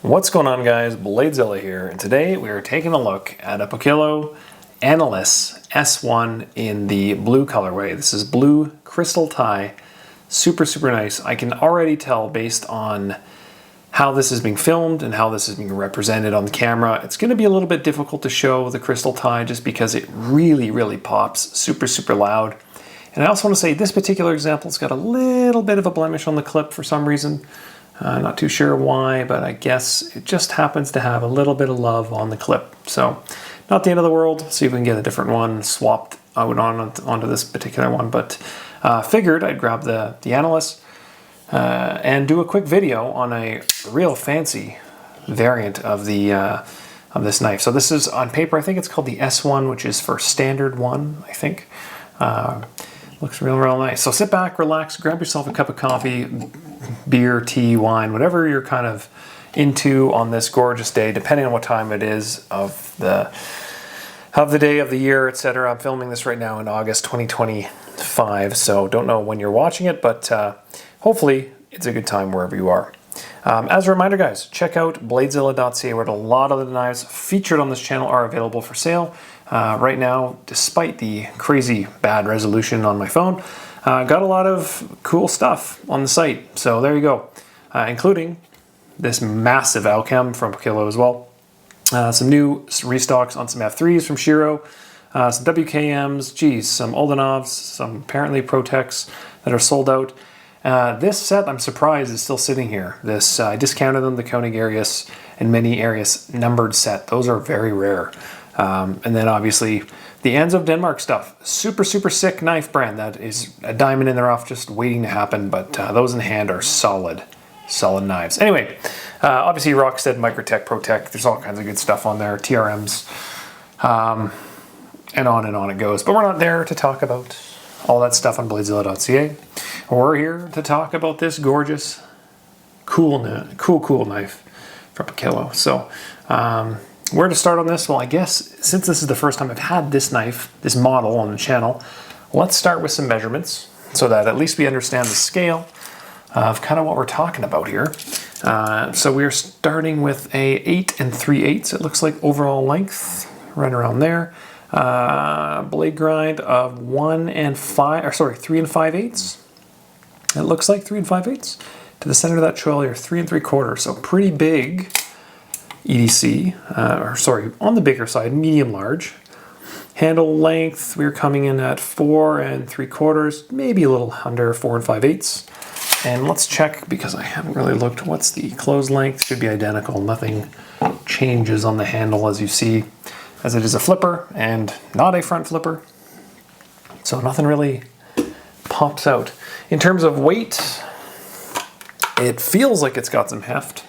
What's going on, guys? BladeZilla here, and today we are taking a look at a Poikilo Anolis S1 in the blue colorway. This is blue crystal tie, super nice. I can already tell based on how this is being filmed and how this is being represented on the camera, it's going to be a little bit difficult to show the crystal tie just because it really pops super loud. And I also want to say this particular example's got a little bit of a blemish on the clip for some reason. Not too sure why, but I guess it just happens to have a little bit of love on the clip. So, not the end of the world. See if we can get a different one swapped out onto this particular one. But figured I'd grab the Anolis and do a quick video on a real fancy variant of this knife. So this is on paper. I think it's called the S1, which is for standard one, I think. Looks real nice. So sit back, relax, grab yourself a cup of coffee, beer, tea, wine, whatever you're kind of into on this gorgeous day, depending on what time it is of the day, of the year, etc. I'm filming this right now in August 2025, so don't know when you're watching it, but hopefully it's a good time wherever you are. As a reminder, guys, check out BladeZilla.ca, where a lot of the knives featured on this channel are available for sale. Right now, despite the crazy bad resolution on my phone, got a lot of cool stuff on the site. So there you go, including this massive Alchem from Poikilo as well. Some new restocks on some F3s from Shiro, some WKMs, geez, some Oldenovs, some apparently Protex that are sold out. This set, I'm surprised, is still sitting here. This I discounted them, the Koenig Arius and Mini Arius numbered set. Those are very rare. And then obviously the Ends of Denmark stuff. Super sick knife brand that is a diamond in the rough, just waiting to happen. But those in hand are solid knives. Anyway, obviously Rockstead, Microtech, Protech. There's all kinds of good stuff on there. TRMs, and on it goes. But we're not there to talk about all that stuff on BladeZilla.ca. We're here to talk about this gorgeous, cool knife from Poikilo. So, where to start on this? Well, I guess since this is the first time I've had this knife, this model on the channel, let's start with some measurements so that at least we understand the scale of kind of what we're talking about here. So we're starting with a 8 3/8. It looks like overall length, right around there. Blade grind of 3 5/8. It looks like 3 5/8. To the center of that choil, you're 3 3/4. So pretty big EDC, on the bigger side, medium large. Handle length, we're coming in at 4 3/4, maybe a little under 4 5/8. And let's check, because I haven't really looked, what's the close length? Should be identical. Nothing changes on the handle, as you see, as it is a flipper and not a front flipper. So nothing really pops out. In terms of weight, it feels like it's got some heft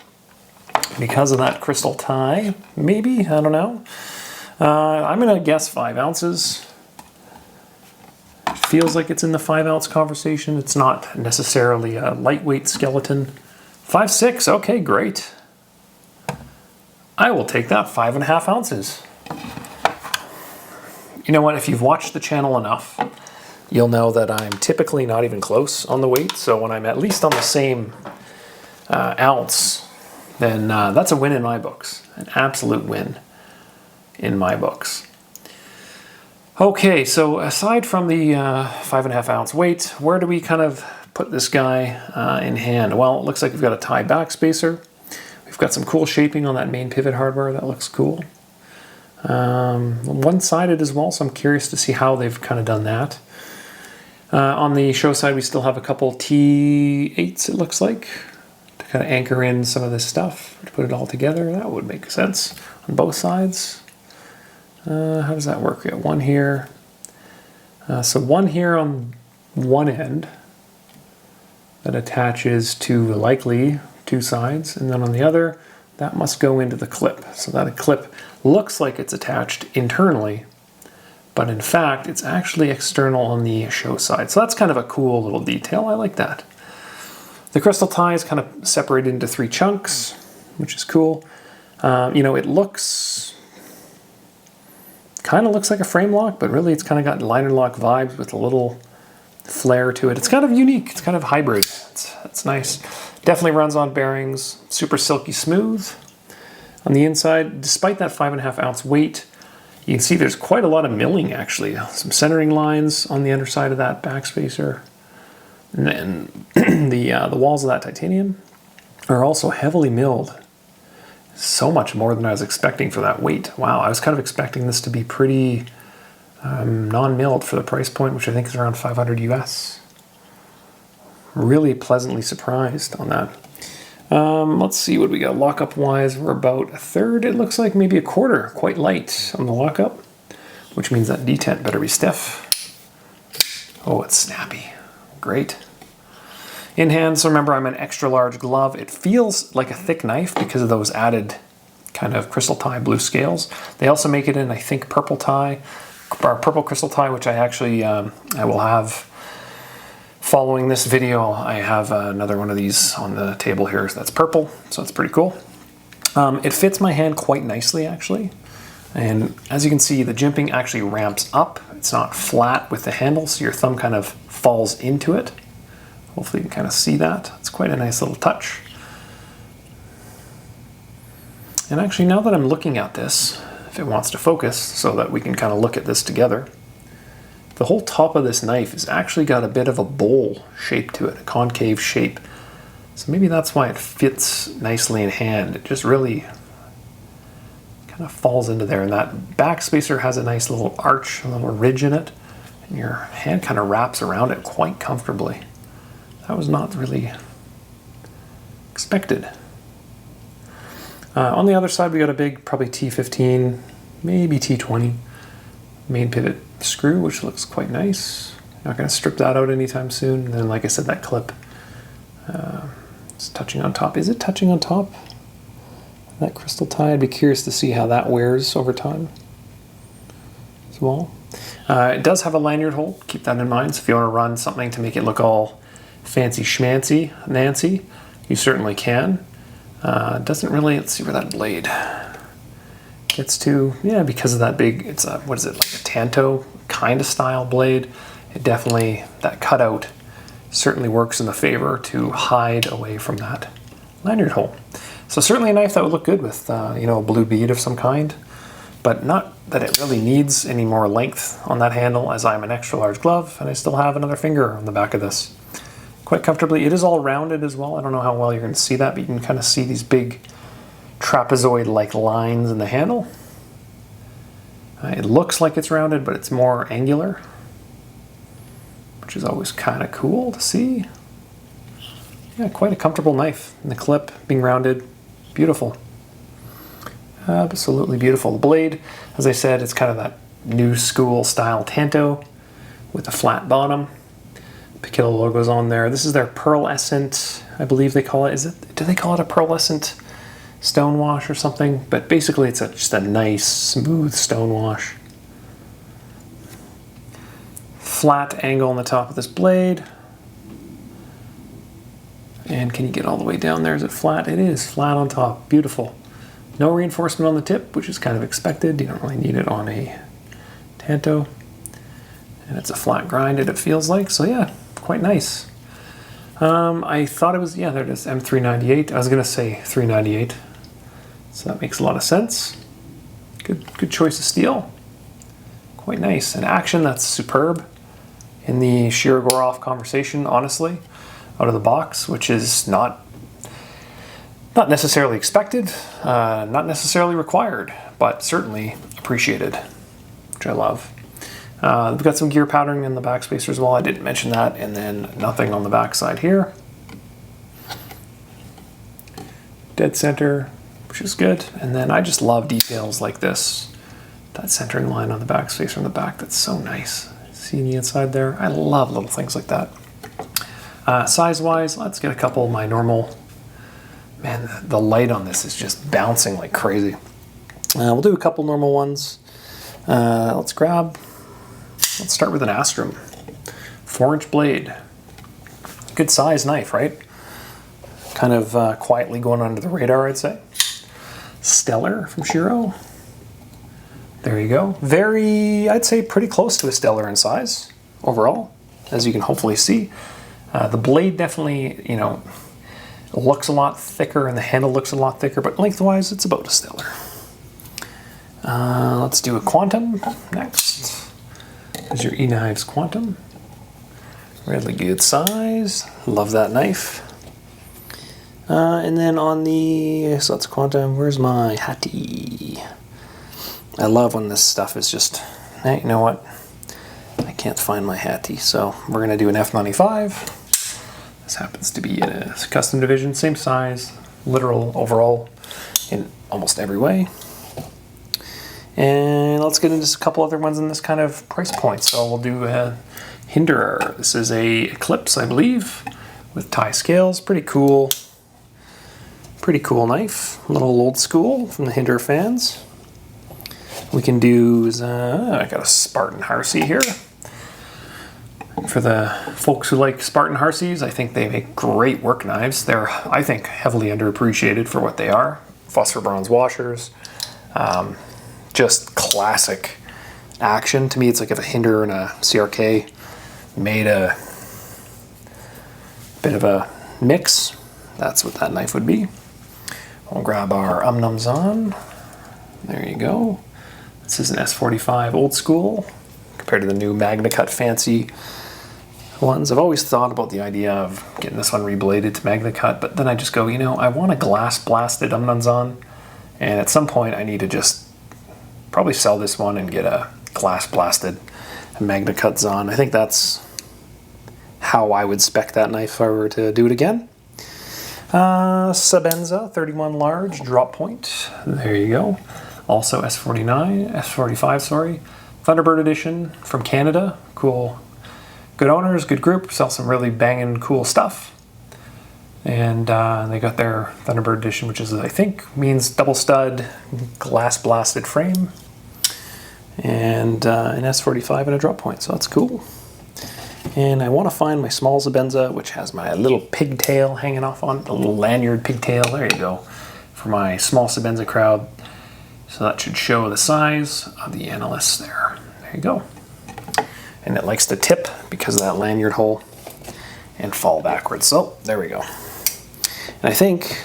because of that crystal tie, maybe, I don't know. I'm gonna guess 5 ounces. Feels like it's in the 5 ounce conversation. It's not necessarily a lightweight skeleton. 5'6", okay, great. I will take that, 5.5 ounces. You know what, if you've watched the channel enough, you'll know that I'm typically not even close on the weight, so when I'm at least on the same ounce, then that's a win in my books. An absolute win in my books. Okay, so aside from the 5.5 ounce weight, where do we kind of put this guy in hand? Well, it looks like we've got a tie back spacer. We've got some cool shaping on that main pivot hardware. That looks cool. One-sided as well, so I'm curious to see how they've kind of done that. On the show side, we still have a couple T8s, it looks like, to kind of anchor in some of this stuff, to put it all together. That would make sense on both sides. How does that work? We got one here. So one here on one end that attaches to likely 2 sides, and then on the other, that must go into the clip. So that clip looks like it's attached internally, but in fact, it's actually external on the show side. So that's kind of a cool little detail. I like that. The crystal tie is kind of separated into 3 chunks, which is cool. You know, it kind of looks like a frame lock, but really it's kind of got liner lock vibes with a little flair to it. It's kind of unique. It's kind of hybrid. It's nice. Definitely runs on bearings. Super silky smooth. On the inside, despite that 5.5 ounce weight, you can see there's quite a lot of milling actually. Some centering lines on the underside of that backspacer. And then the walls of that titanium are also heavily milled. So much more than I was expecting for that weight. Wow, I was kind of expecting this to be pretty non-milled for the price point, which I think is around 500 US. Really pleasantly surprised on that. Let's see what we got lockup wise. We're about a third, it looks like, maybe a quarter, quite light on the lockup, which means that detent better be stiff. Oh, it's snappy. Great. In hand, so remember I'm an extra large glove. It feels like a thick knife because of those added kind of crystal tie blue scales. They also make it in, I think, purple tie, or purple crystal tie, which I actually, I will have following this video. I have another one of these on the table here that's purple, so it's pretty cool. It fits my hand quite nicely actually. And as you can see, the jimping actually ramps up. It's not flat with the handle, so your thumb kind of falls into it. Hopefully you can kind of see that. It's quite a nice little touch. And actually, now that I'm looking at this, if it wants to focus so that we can kind of look at this together, the whole top of this knife has actually got a bit of a bowl shape to it, a concave shape. So maybe that's why it fits nicely in hand. It just really kind of falls into there. And that back spacer has a nice little arch, a little ridge in it. And your hand kind of wraps around it quite comfortably. That was not really expected. On the other side, we got a big, probably T15, maybe T20 main pivot screw, which looks quite nice. Not going to strip that out anytime soon. And then, like I said, that clip, it's touching on top. Is it touching on top? That crystal tie, I'd be curious to see how that wears over time as well. It does have a lanyard hole, keep that in mind. So if you want to run something to make it look all fancy schmancy, Nancy, you certainly can. It doesn't really, let's see where that blade gets to. Yeah, because of that big, it's a, what is it, like a Tanto kind of style blade. It definitely, that cutout certainly works in the favor to hide away from that lanyard hole. So certainly a knife that would look good with, you know, a blue bead of some kind, but not that it really needs any more length on that handle, as I'm an extra large glove and I still have another finger on the back of this. Quite comfortably. It is all rounded as well. I don't know how well you're going to see that, but you can kind of see these big trapezoid-like lines in the handle. It looks like it's rounded, but it's more angular, which is always kind of cool to see. Yeah, quite a comfortable knife. And the clip being rounded, beautiful. Absolutely beautiful. The blade, as I said, it's kind of that new school style Tanto with a flat bottom. Poikilo logo's on there. This is their pearlescent, I believe they call it. Is it? Do they call it a pearlescent stone wash or something? But basically it's just a nice, smooth stone wash. Flat angle on the top of this blade. And can you get all the way down there? Is it flat? It is flat on top. Beautiful. No reinforcement on the tip, which is kind of expected. You don't really need it on a Tanto. And it's a flat grinded, it feels like. So yeah, quite nice. I thought it was, yeah, there it is, M398. I was going to say 398. So that makes a lot of sense. Good choice of steel. Quite nice. An action that's superb in the Shirogorov conversation, honestly, out of the box, which is not necessarily expected, not necessarily required, but certainly appreciated, which I love. We've got some gear patterning in the backspacer as well. I didn't mention that, and then nothing on the backside here. Dead center, which is good. And then I just love details like this. That centering line on the backspacer on the back, that's so nice. See the inside there? I love little things like that. Size-wise, let's get a couple of my normal. Man, the light on this is just bouncing like crazy. We'll do a couple normal ones. Let's start with an Astrum. 4-inch blade. Good size knife, right? Kind of quietly going under the radar, I'd say. Stellar from Shiro. There you go. Very, I'd say pretty close to a Stellar in size overall, as you can hopefully see. The blade definitely, you know, It looks a lot thicker and the handle looks a lot thicker, but lengthwise it's about as stellar. Let's do a Quantum next. There's your E-Knives Quantum. Really good size. Love that knife. And then on the, so that's Quantum. Where's my Hattie? I love when this stuff is just, hey, you know what? I can't find my Hattie, so we're gonna do an F95. This happens to be a custom division, same size, literal overall in almost every way. And let's get into a couple other ones in this kind of price point. So we'll do a Hinderer. This is a Eclipse, I believe, with tie scales. Pretty cool knife. A little old school from the Hinderer fans. We can do, I got a Spartan Harsey here. For the folks who like Spartan Harseys, I think they make great work knives. They're, I think, heavily underappreciated for what they are. Phosphor bronze washers. Just classic action. To me, it's like if a Hinderer and a CRK made a bit of a mix, that's what that knife would be. We'll grab our Nums on. There you go. This is an S45 old school compared to the new Magna Cut fancy ones. I've always thought about the idea of getting this one rebladed to Magna Cut, but then I just go, you know, I want a glass blasted Nums on, and at some point I need to just probably sell this one and get a glass blasted Magna Cut Zon. I think that's how I would spec that knife if I were to do it again. Sabenza 31 large drop point. There you go. Also S45, sorry. Thunderbird edition from Canada. Cool. Good owners, good group. Sell some really banging cool stuff. And they got their Thunderbird edition, which is, I think, means double stud, glass blasted frame. And an S45 and a drop point, so that's cool. And I want to find my small Sabenza, which has my little pigtail hanging off on it, a little lanyard pigtail. There you go, for my small Sabenza crowd. So that should show the size of the Anolis there. There you go. And it likes to tip because of that lanyard hole and fall backwards. So there we go. And I think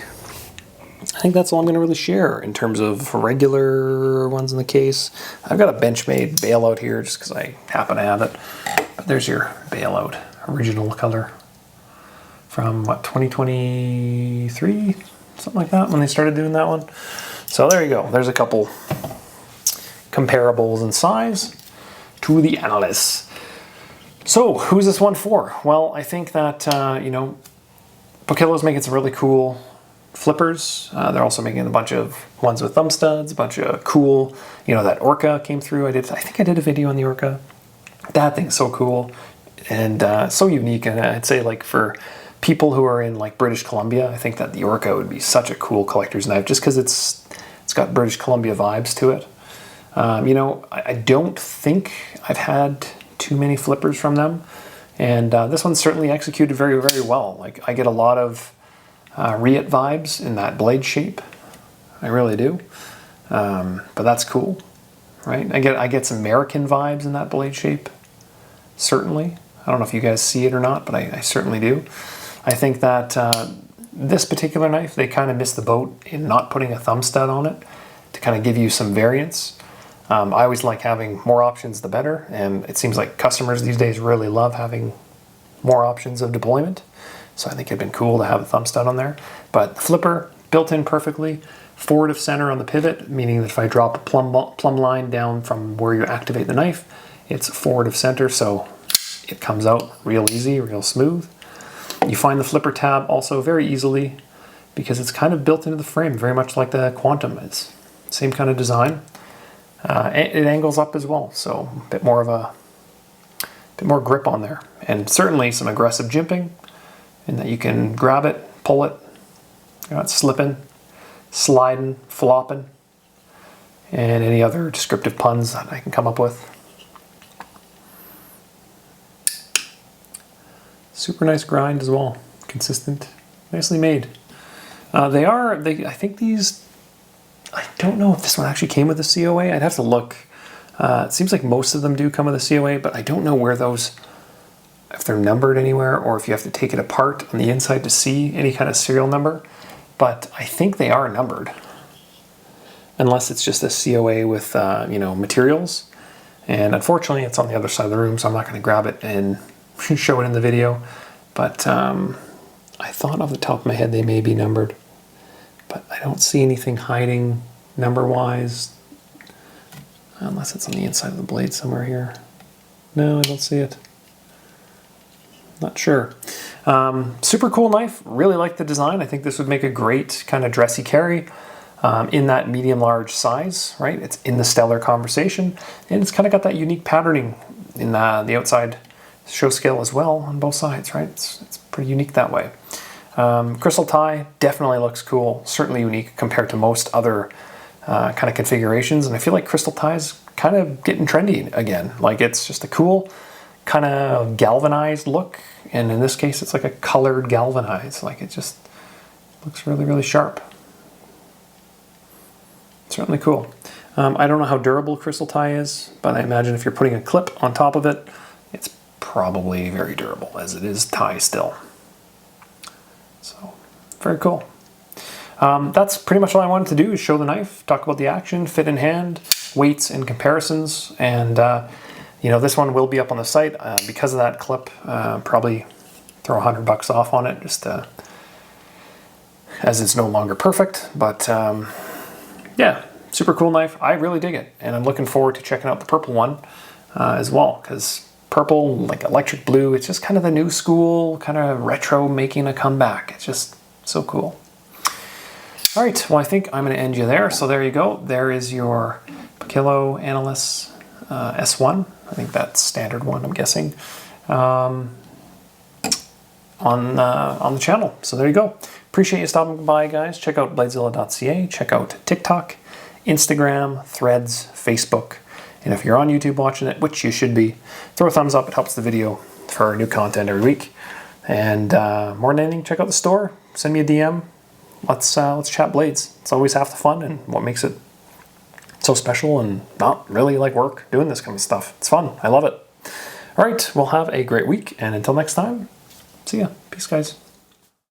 that's all I'm going to really share in terms of regular ones in the case. I've got a Benchmade bailout here just because I happen to have it. But there's your bailout, original color from what, 2023? Something like that when they started doing that one. So there you go. There's a couple comparables in size to the Anolis. So who's this one for? Well, I think that, you know, Poikilo's making some really cool flippers. They're also making a bunch of ones with thumb studs, a bunch of cool, you know, that Orca came through. I think I did a video on the Orca. That thing's so cool and so unique. And I'd say, like, for people who are in like British Columbia, I think that the Orca would be such a cool collector's knife just because it's got British Columbia vibes to it. You know, I don't think I've had too many flippers from them. And this one's certainly executed very, very well. Like, I get a lot of Riet vibes in that blade shape. I really do. But that's cool, right? I get some American vibes in that blade shape, certainly. I don't know if you guys see it or not, but I certainly do. I think that this particular knife, they kind of missed the boat in not putting a thumb stud on it to kind of give you some variance. I always like having more options the better, and it seems like customers these days really love having more options of deployment. So I think it'd been cool to have a thumb stud on there. But the flipper, built in perfectly, forward of center on the pivot, meaning that if I drop a plumb line down from where you activate the knife, it's forward of center, so it comes out real easy, real smooth. You find the flipper tab also very easily because it's kind of built into the frame, very much like the Quantum is. Same kind of design. It angles up as well, so a bit more grip on there. And certainly some aggressive jimping in that you can grab it, pull it, you're not slipping, sliding, flopping, and any other descriptive puns that I can come up with. Super nice grind as well, consistent, nicely made. I think these, I don't know if this one actually came with a COA. I'd have to look. It seems like most of them do come with a COA, but I don't know where those if they're numbered anywhere or if you have to take it apart on the inside to see any kind of serial number, but I think they are numbered. Unless it's just a COA with, you know, materials. And unfortunately, it's on the other side of the room, so I'm not going to grab it and show it in the video. But I thought off the top of my head they may be numbered. But I don't see anything hiding number-wise. Unless it's on the inside of the blade somewhere here. No, I don't see it. Not sure. Super cool knife. Really like the design. I think this would make a great kind of dressy carry. In that medium-large size, right? It's in the stellar conversation, and it's kind of got that unique patterning in the outside show scale as well on both sides, right? It's pretty unique that way. Crystal tie definitely looks cool, certainly unique compared to most other kind of configurations, and I feel like crystal tie is kind of getting trendy again. Like, it's just a cool kind of galvanized look, and in this case it's like a colored galvanized. Like, it just looks really, really sharp. Certainly cool. I don't know how durable crystal tie is, but I imagine if you're putting a clip on top of it, it's probably very durable, as it is tie still. So, very cool. That's pretty much all I wanted to do, is show the knife, talk about the action, fit in hand, weights and comparisons, and you know, this one will be up on the site. Because of that clip, probably throw $100 off on it, just as it's no longer perfect, but yeah, super cool knife. I really dig it, and I'm looking forward to checking out the purple one as well, because purple, like electric blue, it's just kind of the new school, kind of retro making a comeback. It's just so cool. All right, well, I think I'm going to end you there. So there you go. There is your Poikilo Anolis S1. I think that's standard one, I'm guessing, on the channel. So there you go. Appreciate you stopping by, guys. Check out BladeZilla.ca. Check out TikTok, Instagram, Threads, Facebook. And if you're on YouTube watching it, which you should be, throw a thumbs up. It helps the video for new content every week. And more than anything, check out the store. Send me a DM. Let's chat blades. It's always half the fun and what makes it so special and not really like work doing this kind of stuff. It's fun. I love it. All right, well, have a great week. And until next time, see ya. Peace, guys.